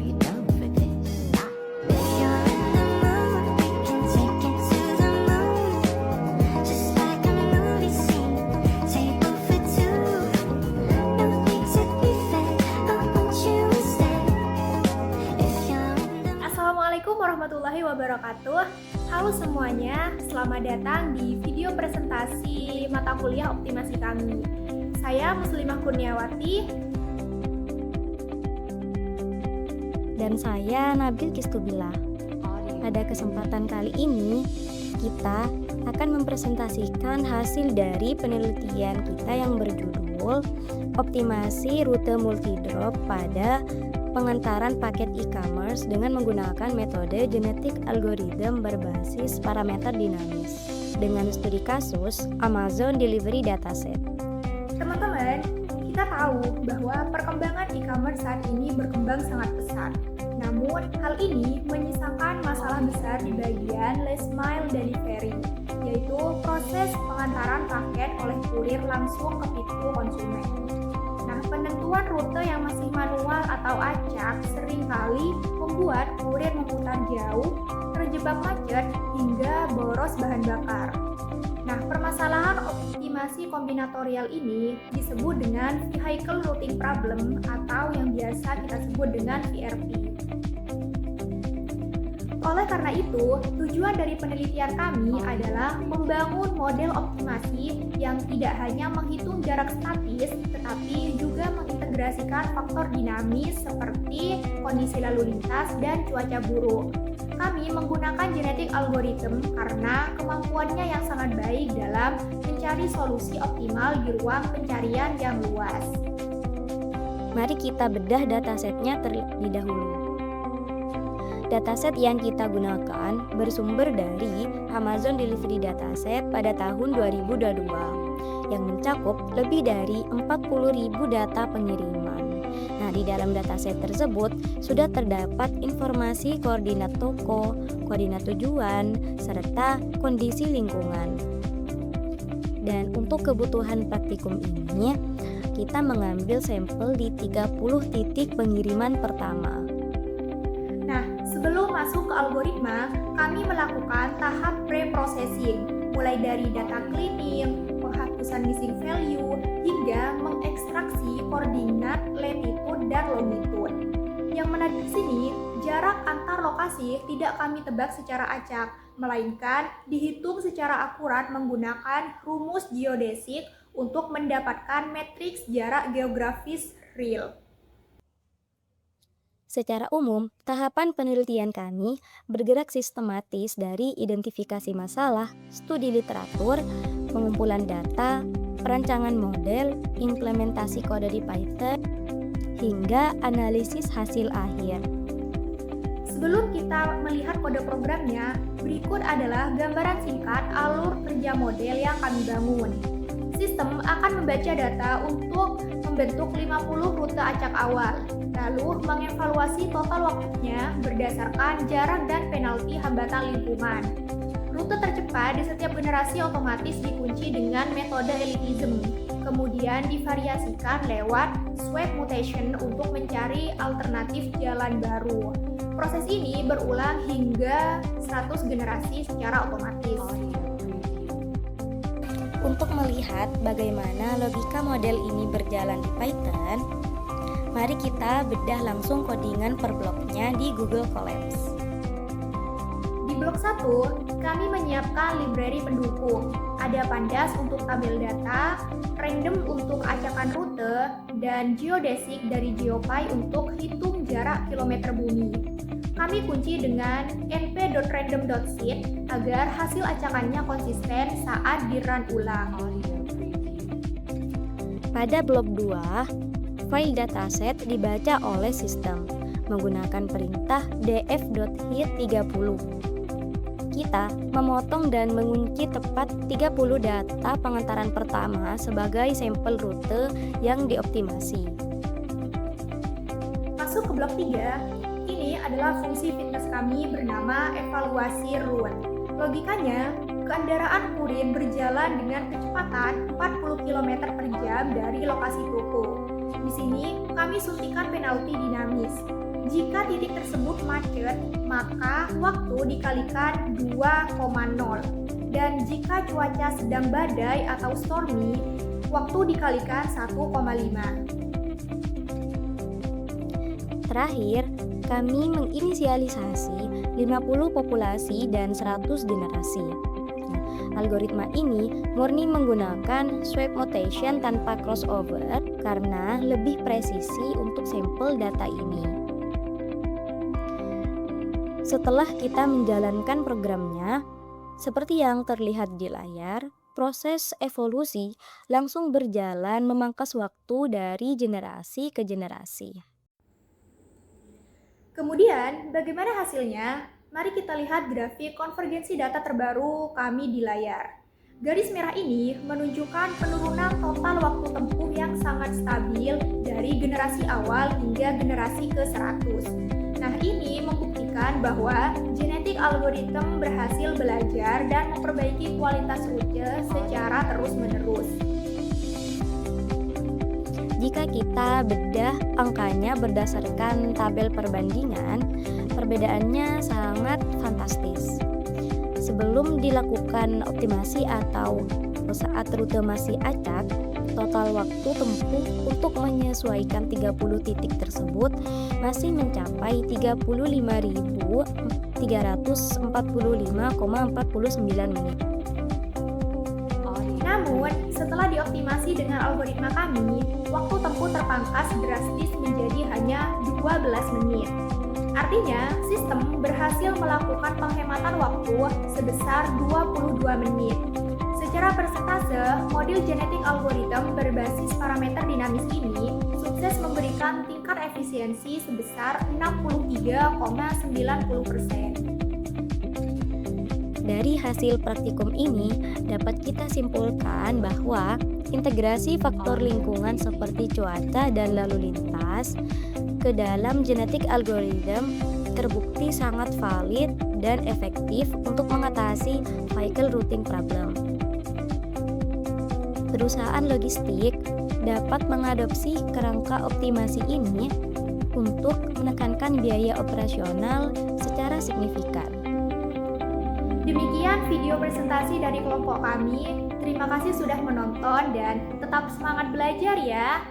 you down for this? If you're in the mood, we can take it to the moon. Just like a movie scene, table for two. No need to be fake, I want you to stay. If you're in the Assalamualaikum warahmatullahi wabarakatuh. Halo semuanya, selamat datang di video presentasi mata kuliah optimasi kami. Saya Muslimah Kurniawati. Dan saya Nabil Kistubila. Pada kesempatan kali ini, kita akan mempresentasikan hasil dari penelitian kita yang berjudul Optimasi Rute Multidrop pada pengantaran paket e-commerce dengan menggunakan metode genetik algoritma berbasis parameter dinamis dengan studi kasus Amazon Delivery Dataset. Teman-teman, kita tahu bahwa perkembangan e-commerce saat ini berkembang sangat pesat. Namun, hal ini menyisakan masalah besar di bagian last mile delivery, yaitu proses pengantaran paket oleh kurir langsung ke pintu konsumen. Nah, penentuan rute yang masih manual atau acak seringkali membuat kurir memutar jauh, terjebak macet, hingga boros bahan bakar. Nah, permasalahan optimasi kombinatorial ini disebut dengan Vehicle Routing Problem atau yang biasa kita sebut dengan VRP. Oleh karena itu, tujuan dari penelitian kami adalah membangun model optimasi yang tidak hanya menghitung jarak statis, tetapi juga mengintegrasikan faktor dinamis seperti kondisi lalu lintas dan cuaca buruk. Kami menggunakan genetik algoritma karena kemampuannya yang sangat baik dalam mencari solusi optimal di ruang pencarian yang luas. Mari kita bedah datasetnya terlebih dahulu. Dataset yang kita gunakan bersumber dari Amazon Delivery Dataset pada tahun 2022 yang mencakup lebih dari 40.000 data pengiriman. Nah, di dalam dataset tersebut sudah terdapat informasi koordinat toko, koordinat tujuan, serta kondisi lingkungan. Dan untuk kebutuhan praktikum ini, kita mengambil sampel di 30 titik pengiriman pertama. Nah, sebelum masuk ke algoritma, kami melakukan tahap pre-processing, mulai dari data cleaning, penghapusan missing value, hingga mengekstraksi koordinat latitude dan longitude. Yang menarik di sini, jarak antar lokasi tidak kami tebak secara acak, melainkan dihitung secara akurat menggunakan rumus geodesik untuk mendapatkan matriks jarak geografis real. Secara umum, tahapan penelitian kami bergerak sistematis dari identifikasi masalah, studi literatur, pengumpulan data, perancangan model, implementasi kode di Python, hingga analisis hasil akhir. Sebelum kita melihat kode programnya, berikut adalah gambaran singkat alur kerja model yang kami bangun. Sistem akan membaca data untuk membentuk 50 rute acak awal, lalu mengevaluasi total waktunya berdasarkan jarak dan penalti hambatan lingkungan. Rute tercepat di setiap generasi otomatis dikunci dengan metode elitism, kemudian divariasikan lewat swap mutation untuk mencari alternatif jalan baru. Proses ini berulang hingga 100 generasi secara otomatis. Untuk melihat bagaimana logika model ini berjalan di Python, mari kita bedah langsung codingan per bloknya di Google Colabs. Di blok 1, kami menyiapkan library pendukung. Ada pandas untuk tabel data, random untuk acakan rute, dan geodesic dari GeoPy untuk hitung jarak kilometer bumi. Kami kunci dengan np.random.seed agar hasil acakannya konsisten saat di-run ulang. Pada blok 2, file dataset dibaca oleh sistem menggunakan perintah df.hit30. Kita memotong dan mengunci tepat 30 data pengantaran pertama sebagai sampel rute yang dioptimasi. Masuk ke blok 3, ini adalah fungsi fitness kami bernama evaluasi run. Logikanya, kendaraan kurir berjalan dengan kecepatan 40 km per jam dari lokasi toko. Di sini, kami suntikan penalti dinamis. Jika Jika titik tersebut macet, maka waktu dikalikan 2,0. Dan jika cuaca sedang badai atau stormy, waktu dikalikan 1,5. Terakhir, kami menginisialisasi 50 populasi dan 100 generasi. Algoritma ini murni menggunakan swipe mutation tanpa crossover karena lebih presisi untuk sampel data ini. Setelah kita menjalankan programnya, seperti yang terlihat di layar, proses evolusi langsung berjalan memangkas waktu dari generasi ke generasi. Kemudian, bagaimana hasilnya? Mari kita lihat grafik konvergensi data terbaru kami di layar. Garis merah ini menunjukkan penurunan total waktu tempuh yang sangat stabil dari generasi awal hingga generasi ke-100. Nah, ini membuktikan bahwa genetik algoritma berhasil belajar dan memperbaiki kualitas rute secara terus-menerus. Jika kita bedah angkanya berdasarkan tabel perbandingan, perbedaannya sangat fantastis. Sebelum dilakukan optimasi atau saat rute masih acak, total waktu tempuh untuk menyesuaikan 30 titik tersebut masih mencapai 35.345,49 menit. Namun, setelah dioptimasi dengan algoritma kami, waktu tempuh terpangkas drastis menjadi hanya 12 menit. Artinya, sistem berhasil melakukan penghematan waktu sebesar 22 menit. Secara persentase, model genetik algoritma berbasis parameter dinamis ini sukses memberikan tingkat efisiensi sebesar 63,90%. Dari hasil praktikum ini, dapat kita simpulkan bahwa integrasi faktor lingkungan seperti cuaca dan lalu lintas ke dalam genetik algoritma terbukti sangat valid dan efektif untuk mengatasi vehicle routing problem. Perusahaan logistik dapat mengadopsi kerangka optimasi ini untuk menekankan biaya operasional secara signifikan. Demikian video presentasi dari kelompok kami. Terima kasih sudah menonton dan tetap semangat belajar ya.